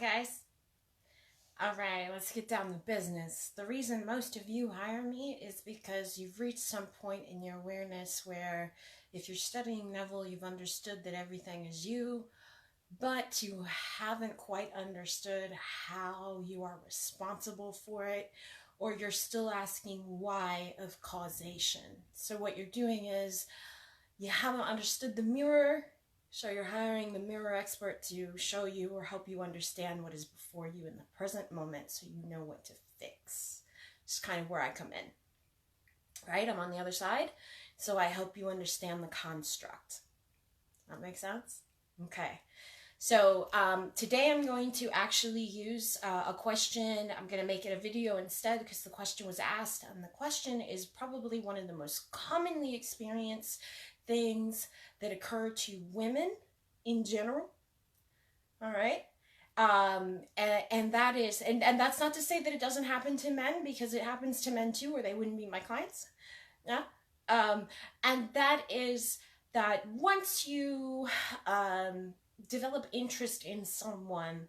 Hi guys. Alright, let's get down to business. The reason most of you hire me is because you've reached some point in your awareness where if you're studying Neville, you've understood that everything is you, but you haven't quite understood how you are responsible for it, or you're still asking why of causation. So what you're doing is you haven't understood the mirror, so you're hiring the mirror expert to show you or help you understand what is before you in the present moment so you know what to fix. It's kind of where I come in, right? I'm on the other side, so I help you understand the construct. That makes sense? Okay. So today I'm going to actually use a question. I'm going to make it a video instead because the question was asked, and the question is probably one of the most commonly experienced things that occur to women in general. All right. And that is, and that's not to say that it doesn't happen to men, because it happens to men too, or they wouldn't be my clients. Yeah. And that is that once you develop interest in someone,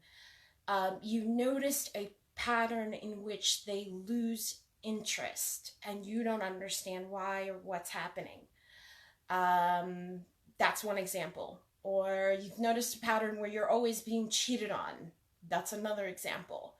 you noticed a pattern in which they lose interest and you don't understand why or what's happening. That's one example. Or you've noticed a pattern where you're always being cheated on. That's another example.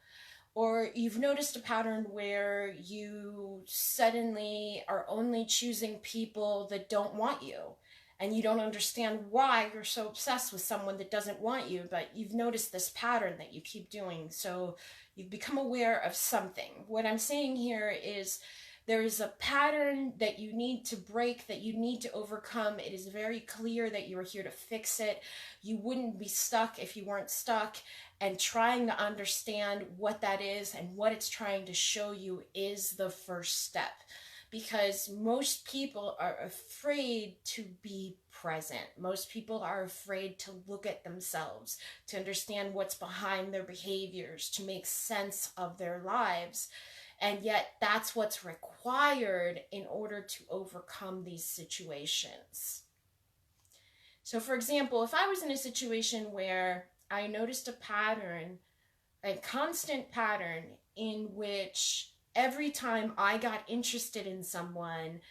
Or you've noticed a pattern where you suddenly are only choosing people that don't want you, and you don't understand why you're so obsessed with someone that doesn't want you, but you've noticed this pattern that you keep doing. So you've become aware of something. What I'm saying here is there is a pattern that you need to break, that you need to overcome. It is very clear that you are here to fix it. You wouldn't be stuck if you weren't stuck. And trying to understand what that is and what it's trying to show you is the first step. Because most people are afraid to be present. Most people are afraid to look at themselves, to understand what's behind their behaviors, to make sense of their lives. And yet that's what's required in order to overcome these situations. So for example, if I was in a situation where I noticed a pattern, a constant pattern in which every time I got interested in someone,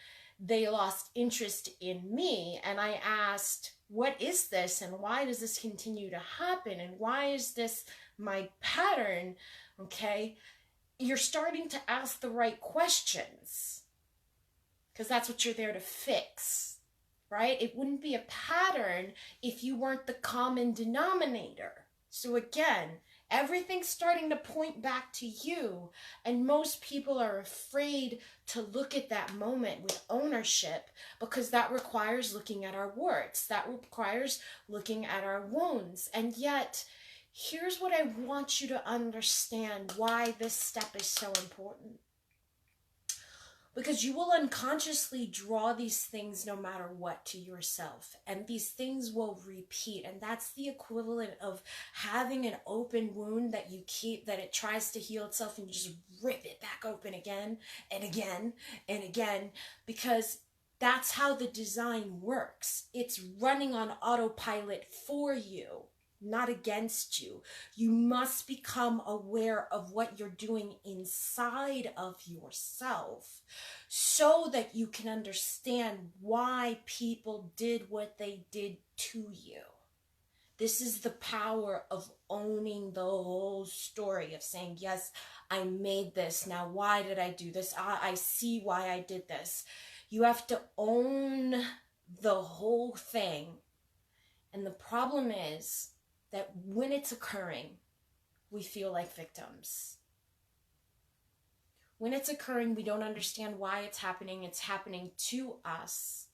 they lost interest in me, and I asked, what is this and why does this continue to happen and why is this my pattern? Okay, you're starting to ask the right questions, because that's what you're there to fix, right? It wouldn't be a pattern if you weren't the common denominator. So again, everything's starting to point back to you, and most people are afraid to look at that moment with ownership, because that requires looking at our warts, that requires looking at our wounds. And yet, here's what I want you to understand why this step is so important. Because you will unconsciously draw these things no matter what to yourself. And these things will repeat. And that's the equivalent of having an open wound that you keep, that it tries to heal itself, and you just rip it back open again and again and again. Because that's how the design works. It's running on autopilot for you, not against you. You must become aware of what you're doing inside of yourself so that you can understand why people did what they did to you. This is the power of owning the whole story, of saying, yes, I made this. Now, why did I do this? I see why I did this. You have to own the whole thing. And the problem is that when it's occurring, we feel like victims. When it's occurring, we don't understand why it's happening. It's happening to us.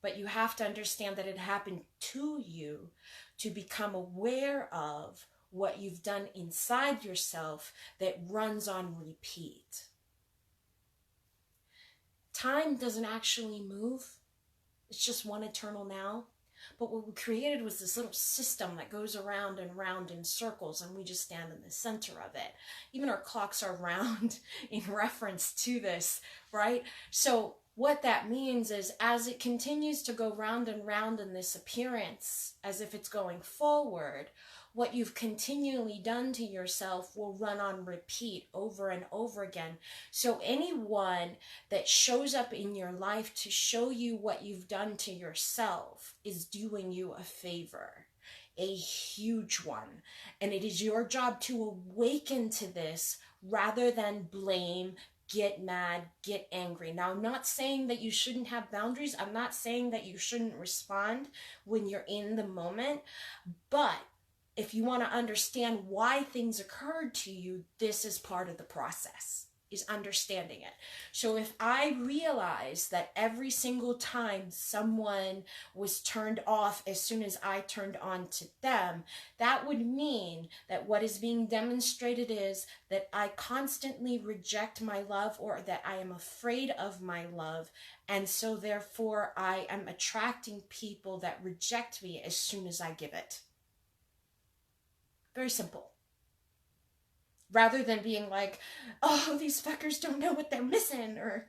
But you have to understand that it happened to you to become aware of what you've done inside yourself that runs on repeat. Time doesn't actually move. It's just one eternal now. But what we created was this little system that goes around and round in circles, and we just stand in the center of it. Even our clocks are round in reference to this, right? So What that means is, as it continues to go round and round in this appearance, as if it's going forward, what you've continually done to yourself will run on repeat over and over again. So anyone that shows up in your life to show you what you've done to yourself is doing you a favor, a huge one. And it is your job to awaken to this rather than blame, get mad, get angry. Now, I'm not saying that you shouldn't have boundaries. I'm not saying that you shouldn't respond when you're in the moment. But if you want to understand why things occurred to you, this is part of the process, is understanding it. So if I realize that every single time someone was turned off as soon as I turned on to them, that would mean that what is being demonstrated is that I constantly reject my love, or that I am afraid of my love. And so therefore I am attracting people that reject me as soon as I give it. Very simple. Rather than being like, oh, these fuckers don't know what they're missing, or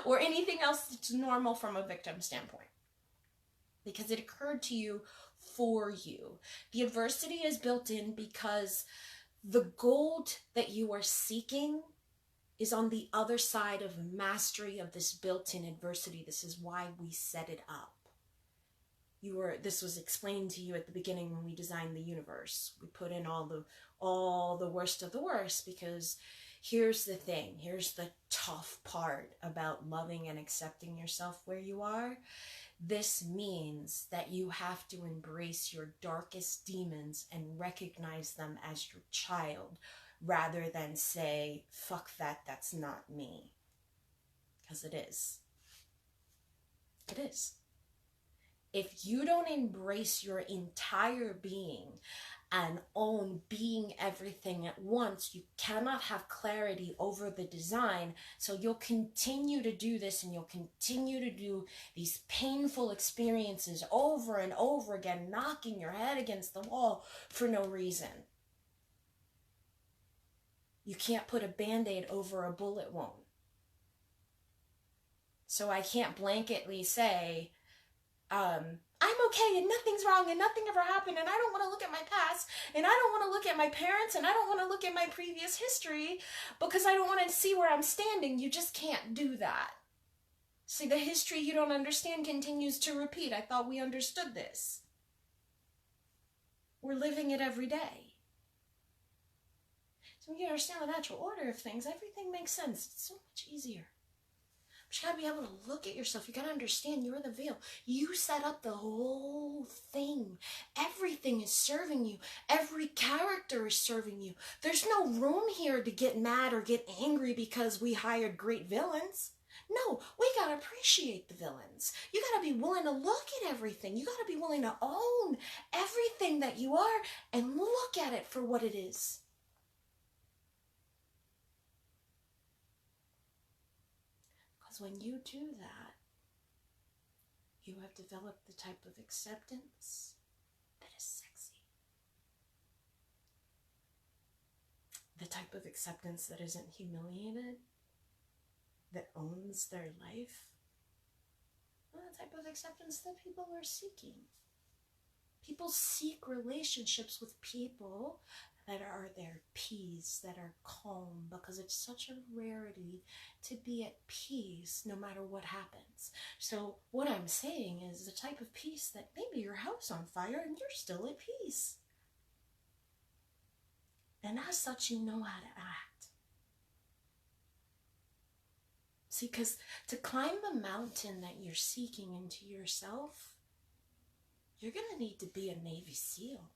or anything else that's normal from a victim standpoint. Because it occurred to you for you. The adversity is built in because the gold that you are seeking is on the other side of mastery of this built-in adversity. This is why we set it up. This was explained to you at the beginning when we designed the universe. We put in all the worst of the worst, because here's the thing. Here's the tough part about loving and accepting yourself where you are. This means that you have to embrace your darkest demons and recognize them as your child, rather than say, fuck that, that's not me. Because it is. It is. If you don't embrace your entire being and own being everything at once, you cannot have clarity over the design. So you'll continue to do this, and you'll continue to do these painful experiences over and over again, knocking your head against the wall for no reason. You can't put a Band-Aid over a bullet wound. So I can't blanketly say, I'm okay and nothing's wrong and nothing ever happened, and I don't want to look at my past, and I don't want to look at my parents, and I don't want to look at my previous history because I don't want to see where I'm standing. You just can't do that. See, the history you don't understand continues to repeat. I thought we understood this. We're living it every day. So when you understand the natural order of things, everything makes sense. It's so much easier. But you gotta be able to look at yourself. You gotta understand you're the veil. You set up the whole thing. Everything is serving you. Every character is serving you. There's no room here to get mad or get angry because we hired great villains. No, we gotta appreciate the villains. You gotta be willing to look at everything. You gotta be willing to own everything that you are and look at it for what it is. When you do that, you have developed the type of acceptance that is sexy. The type of acceptance that isn't humiliated, that owns their life. Well, the type of acceptance that people are seeking. People seek relationships with people that are their peace, that are calm, because it's such a rarity to be at peace no matter what happens. So what I'm saying is the type of peace that maybe your house on fire and you're still at peace. And as such, you know how to act. See, because to climb the mountain that you're seeking into yourself, you're going to need to be a Navy SEAL.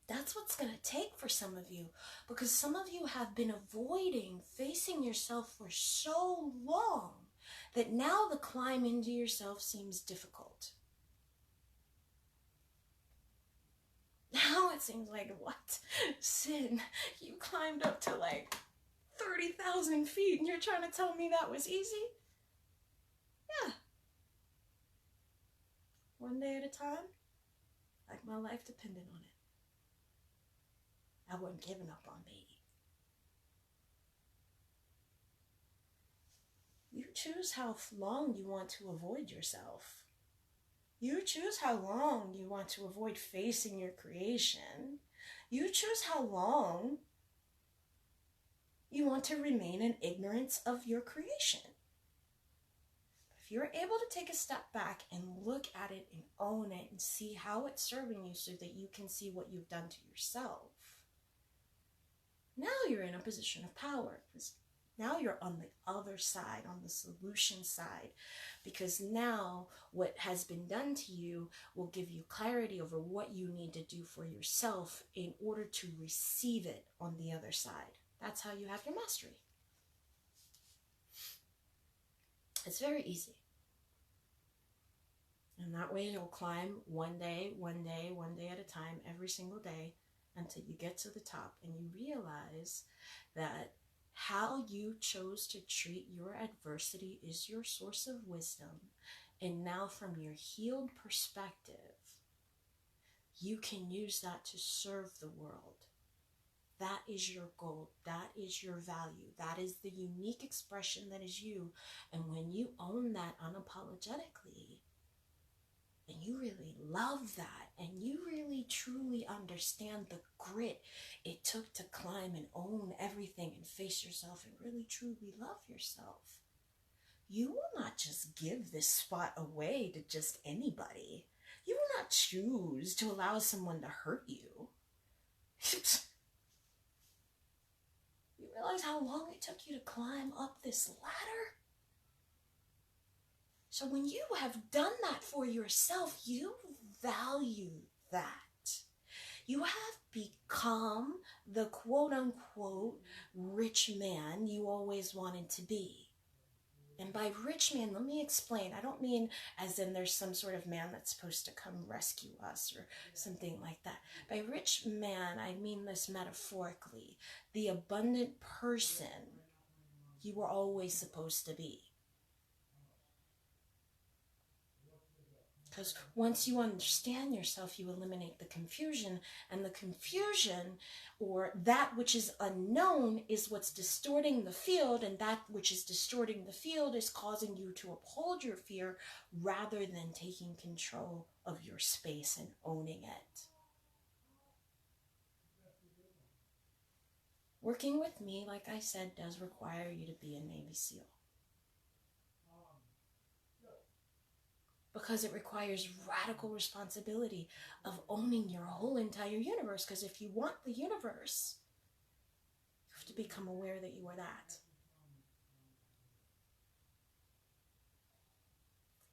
That's what's going to take for some of you, because some of you have been avoiding facing yourself for so long that now the climb into yourself seems difficult. Now it seems like, what? Sin, you climbed up to like 30,000 feet and you're trying to tell me that was easy? Yeah. One day at a time, like my life depended on it. I wasn't giving up on baby. choose how long you want to avoid yourself. You choose how long you want to avoid facing your creation. You choose how long you want to remain in ignorance of your creation. If you're able to take a step back and look at it and own it and see how it's serving you so that you can see what you've done to yourself, now you're in a position of power. Now you're on the other side, on the solution side, because now what has been done to you will give you clarity over what you need to do for yourself in order to receive it on the other side. That's how you have your mastery. It's very easy. And that way you'll climb one day at a time, every single day, until you get to the top and you realize that how you chose to treat your adversity is your source of wisdom. And now from your healed perspective, you can use that to serve the world. That is your goal. That is your value. That is the unique expression that is you. And when you own that unapologetically, and you really love that, and you really truly understand the grit it took to climb and own everything and face yourself and really truly love yourself, you will not just give this spot away to just anybody. You will not choose to allow someone to hurt you. You realize how long it took you to climb up this ladder? So when you have done that for yourself, you value that. You have become the quote-unquote rich man you always wanted to be. And by rich man, let me explain. I don't mean as in there's some sort of man that's supposed to come rescue us or something like that. By rich man, I mean this metaphorically. The abundant person you were always supposed to be. Because once you understand yourself, you eliminate the confusion. And the confusion, or that which is unknown, is what's distorting the field. And that which is distorting the field is causing you to uphold your fear rather than taking control of your space and owning it. Working with me, like I said, does require you to be a Navy SEAL. Because it requires radical responsibility of owning your whole entire universe. Because if you want the universe, you have to become aware that you are that.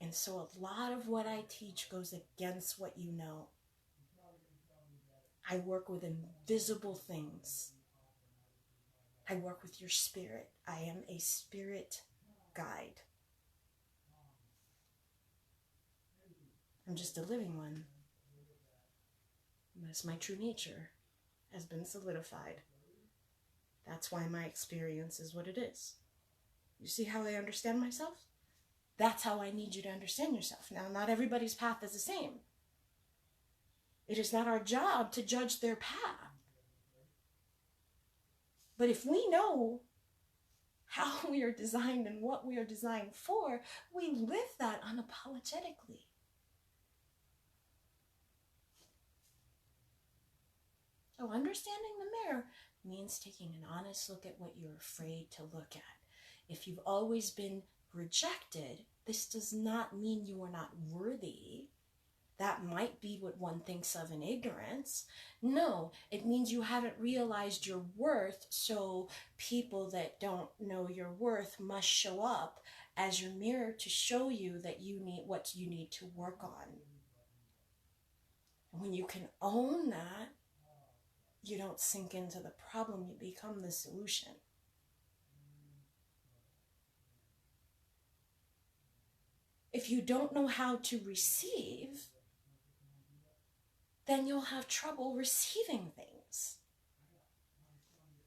And so a lot of what I teach goes against what you know. I work with invisible things. I work with your spirit. I am a spirit guide. I'm just a living one. That's my true nature, has been solidified. That's why my experience is what it is. You see how I understand myself? That's how I need you to understand yourself. Now, not everybody's path is the same. It is not our job to judge their path. But if we know how we are designed and what we are designed for, we live that unapologetically. So understanding the mirror means taking an honest look at what you're afraid to look at. If you've always been rejected, this does not mean you are not worthy. That might be what one thinks of in ignorance. No, it means you haven't realized your worth, so people that don't know your worth must show up as your mirror to show you that you need what you need to work on. When you can own that, you don't sink into the problem, you become the solution. If you don't know how to receive, then you'll have trouble receiving things.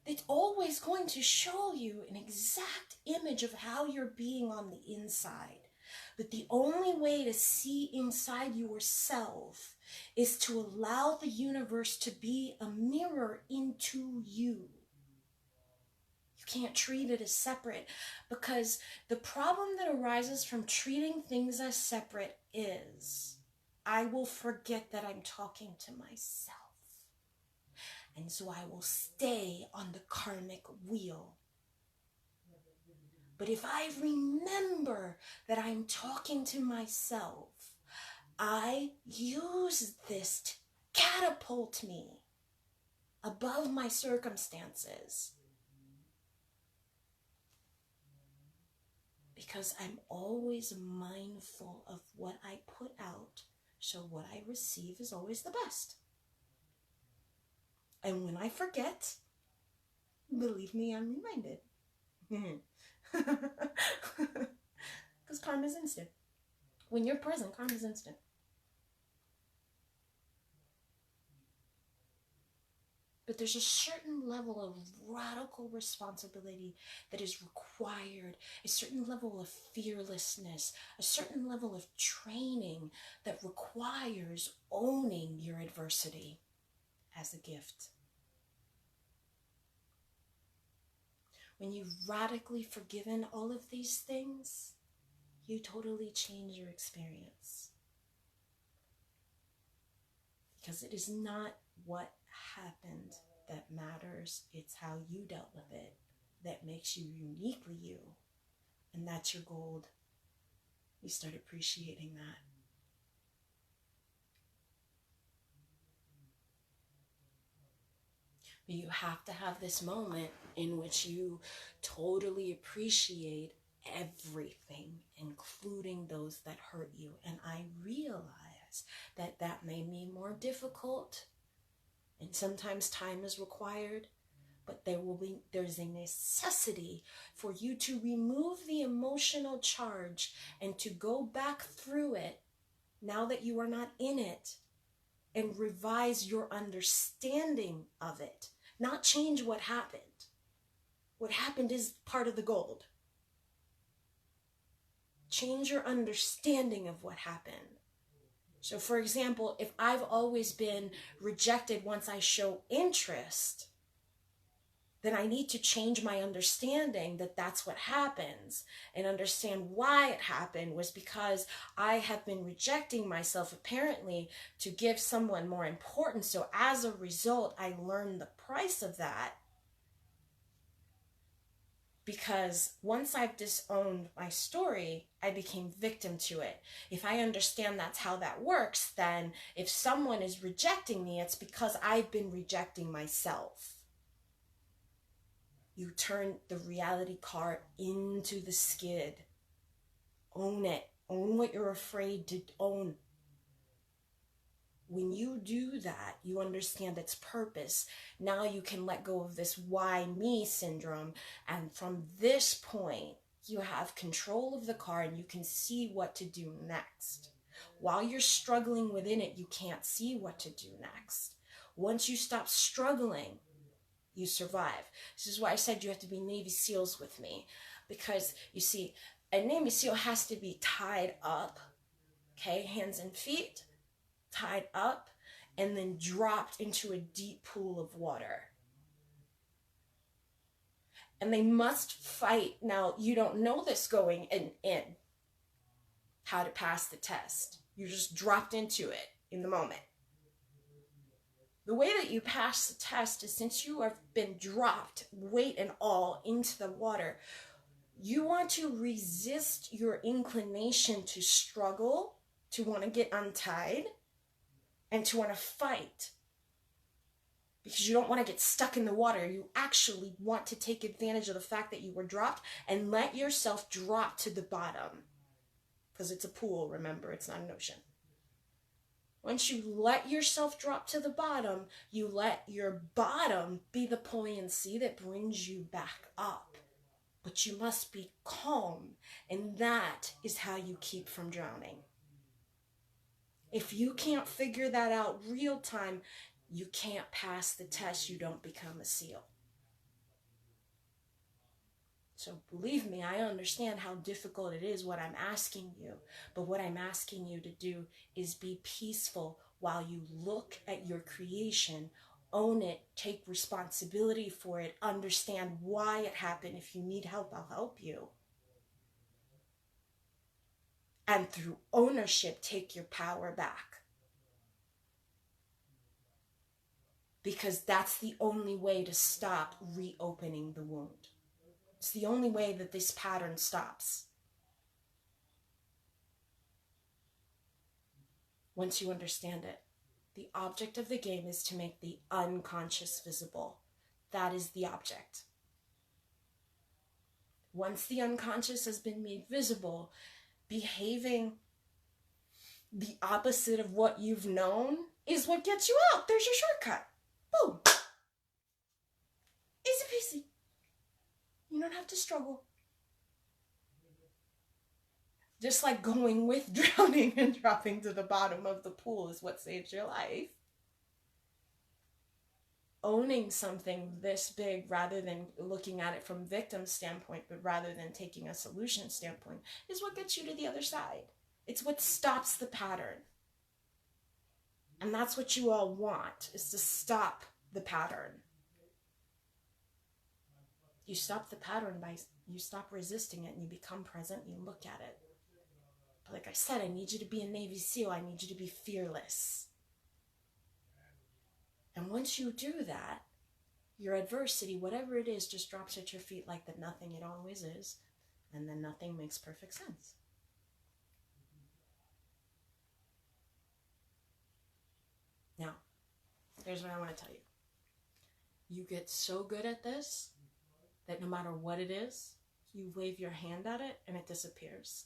It's always going to show you an exact image of how you're being on the inside. But the only way to see inside yourself is to allow the universe to be a mirror into you. You You can't treat it as separate, because the problem that arises from treating things as separate is I will forget that I'm talking to myself. And so I will stay on the karmic wheel. But if I remember that I'm talking to myself, I use this to catapult me above my circumstances. Because I'm always mindful of what I put out, so what I receive is always the best. And when I forget, believe me, I'm reminded. Because karma is instant. When you're present, karma is instant. But there's a certain level of radical responsibility that is required, a certain level of fearlessness, a certain level of training that requires owning your adversity as a gift. When you've radically forgiven all of these things, you totally change your experience. Because it is not what happened that matters, it's how you dealt with it that makes you uniquely you. And that's your gold. You start appreciating that. But you have to have this moment in which you totally appreciate everything, including those that hurt you. And I realize that that may be more difficult, and sometimes time is required, but there's a necessity for you to remove the emotional charge and to go back through it now that you are not in it and revise your understanding of it. Not change what happened. What happened is part of the gold. Change your understanding of what happened. So for example, if I've always been rejected once I show interest, then I need to change my understanding that that's what happens, and understand why it happened was because I have been rejecting myself apparently to give someone more importance. So as a result, I learned the price of that, because once I've disowned my story, I became victim to it. If I understand that's how that works, then if someone is rejecting me, it's because I've been rejecting myself. You turn the reality car into the skid. Own it. Own what you're afraid to own. When you do that, you understand its purpose. Now you can let go of this why me syndrome. And from this point, you have control of the car and you can see what to do next. While you're struggling within it, you can't see what to do next. Once you stop struggling, you survive. This is why I said you have to be Navy SEALs with me. Because, you see, a Navy SEAL has to be tied up, okay, hands and feet, tied up, and then dropped into a deep pool of water. And they must fight. Now, you don't know this going in, how to pass the test. You just dropped into it in the moment. The way that you pass the test is, since you have been dropped, weight and all, into the water, you want to resist your inclination to struggle, to want to get untied, and to want to fight. Because you don't want to get stuck in the water. You actually want to take advantage of the fact that you were dropped and let yourself drop to the bottom. Because it's a pool, remember, it's not an ocean. Once you let yourself drop to the bottom, you let your bottom be the buoyancy that brings you back up. But you must be calm, and that is how you keep from drowning. If you can't figure that out real time, you can't pass the test, you don't become a SEAL. So believe me, I understand how difficult it is what I'm asking you. But what I'm asking you to do is be peaceful while you look at your creation, own it, take responsibility for it, understand why it happened. If you need help, I'll help you. And through ownership, take your power back. Because that's the only way to stop reopening the wound. It's the only way that this pattern stops. Once you understand it, the object of the game is to make the unconscious visible. That is the object. Once the unconscious has been made visible, behaving the opposite of what you've known is what gets you out. There's your shortcut. Boom. Easy peasy. You don't have to struggle. Just like going with drowning and dropping to the bottom of the pool is what saves your life. Owning something this big, rather than looking at it from victim standpoint, but rather than taking a solution standpoint, is what gets you to the other side. It's what stops the pattern. And that's what you all want, is to stop the pattern. You stop the pattern by, you stop resisting it and you become present and you look at it. But like I said, I need you to be a Navy SEAL. I need you to be fearless. And once you do that, your adversity, whatever it is, just drops at your feet like the nothing it always is. And then nothing makes perfect sense. Now, here's what I want to tell you. You get so good at this that no matter what it is, you wave your hand at it and it disappears.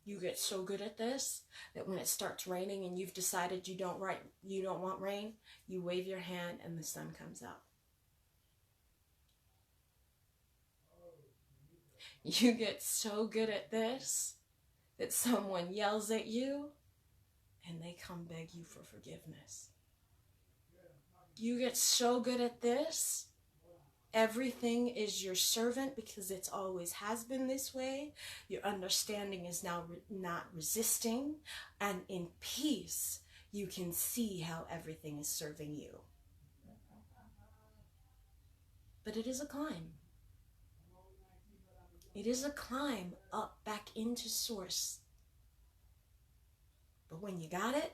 You get so good at this that when it starts raining and you've decided you don't want rain, you wave your hand and the sun comes out. You get so good at this that someone yells at you and they come beg you for forgiveness. You get so good at this, everything is your servant because it always has been this way. Your understanding is now not resisting, and in peace, you can see how everything is serving you. But it is a climb. It is a climb up back into source. But when you got it,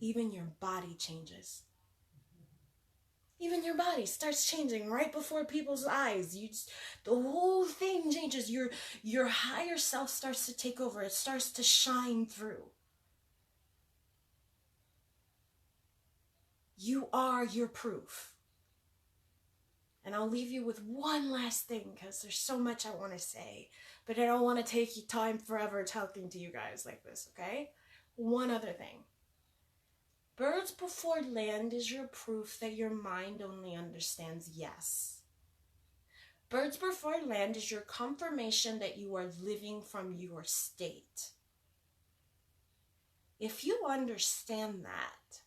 even your body changes. Even your body starts changing right before people's eyes. The whole thing changes. Your higher self starts to take over. It starts to shine through. You are your proof. And I'll leave you with one last thing because there's so much I want to say. But I don't want to take you time forever talking to you guys like this, okay? One other thing. Birds before land is your proof that your mind only understands yes. Birds before land is your confirmation that you are living from your state. If you understand that,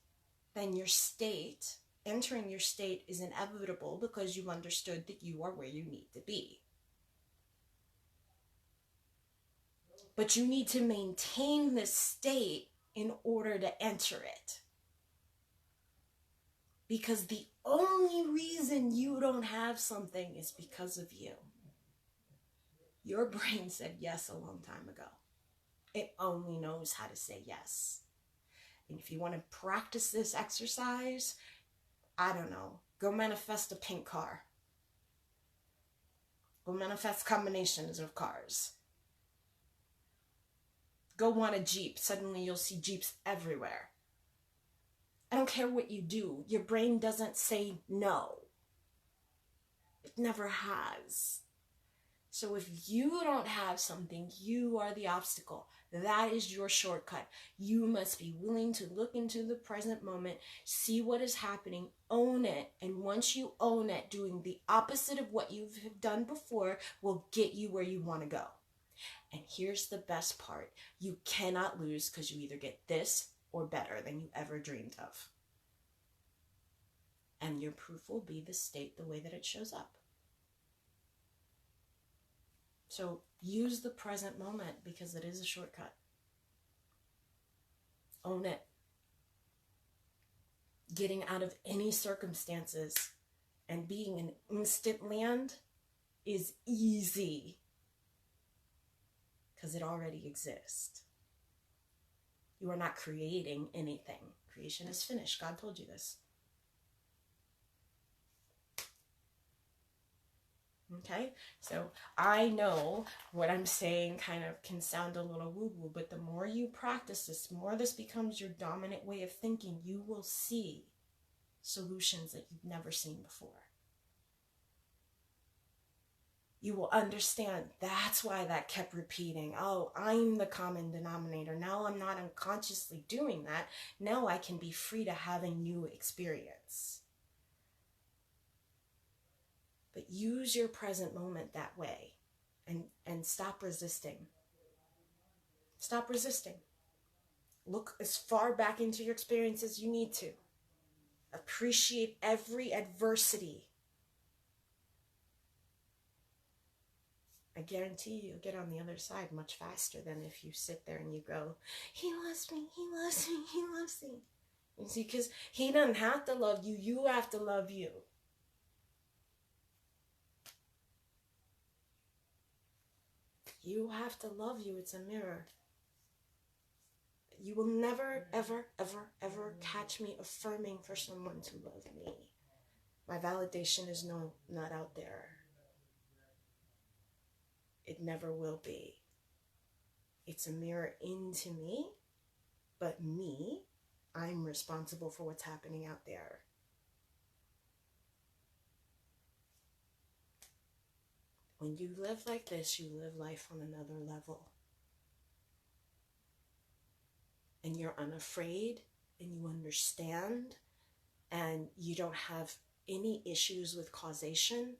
then your state, entering your state is inevitable because you've understood that you are where you need to be. But you need to maintain this state in order to enter it. Because the only reason you don't have something is because of you. Your brain said yes a long time ago. It only knows how to say yes. And if you want to practice this exercise, I don't know, go manifest a pink car. Go manifest combinations of cars. Go want a Jeep. Suddenly you'll see Jeeps everywhere. I don't care what you do. Your brain doesn't say no. It never has. So if you don't have something, you are the obstacle. That is your shortcut. You must be willing to look into the present moment, see what is happening, own it. And once you own it, doing the opposite of what you've done before will get you where you want to go. And here's the best part. You cannot lose because you either get this or better than you ever dreamed of. And your proof will be the state the way that it shows up. So use the present moment because it is a shortcut. Own it. Getting out of any circumstances and being in instant land is easy because it already exists. You are not creating anything. Creation is finished. God told you this. Okay, so I know what I'm saying kind of can sound a little woo-woo, but the more you practice this, the more this becomes your dominant way of thinking, you will see solutions that you've never seen before. You will understand that's why that kept repeating. Oh, I'm the common denominator. Now I'm not unconsciously doing that. Now I can be free to have a new experience. But use your present moment that way and stop resisting. Stop resisting. Look as far back into your experience as you need to. Appreciate every adversity. I guarantee you'll get on the other side much faster than if you sit there and you go, he loves me, he loves me, he loves me. You see, because he doesn't have to love you, you have to love you. You have to love you. It's a mirror. You will never, ever, ever, ever catch me affirming for someone to love me. My validation is not out there. It never will be. It's a mirror into me, but me, I'm responsible for what's happening out there. When you live like this, you live life on another level. And you're unafraid, and you understand, and you don't have any issues with causation,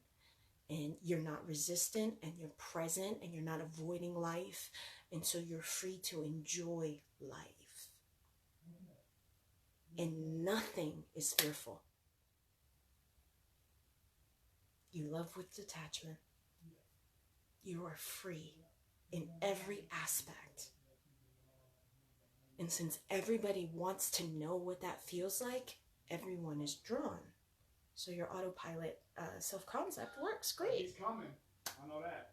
and you're not resistant, and you're present, and you're not avoiding life, and so you're free to enjoy life. And nothing is fearful. You love with detachment. You are free in every aspect. And since everybody wants to know what that feels like, everyone is drawn. So your autopilot self-concept works great. He's coming. I know that.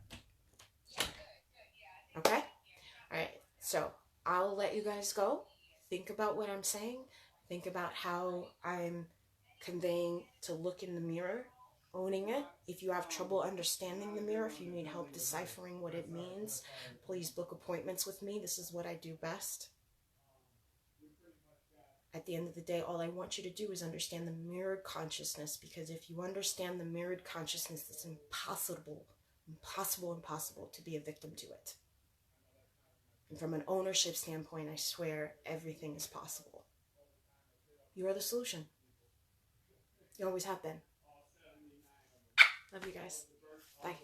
Okay? All right. So I'll let you guys go. Think about what I'm saying. Think about how I'm conveying to look in the mirror, owning it. If you have trouble understanding the mirror, if you need help deciphering what it means, please book appointments with me. This is what I do best. At the end of the day, all I want you to do is understand the mirrored consciousness, because if you understand the mirrored consciousness, it's impossible to be a victim to it. And from an ownership standpoint, I swear everything is possible. You are the solution. You always have been. Love you guys. Bye.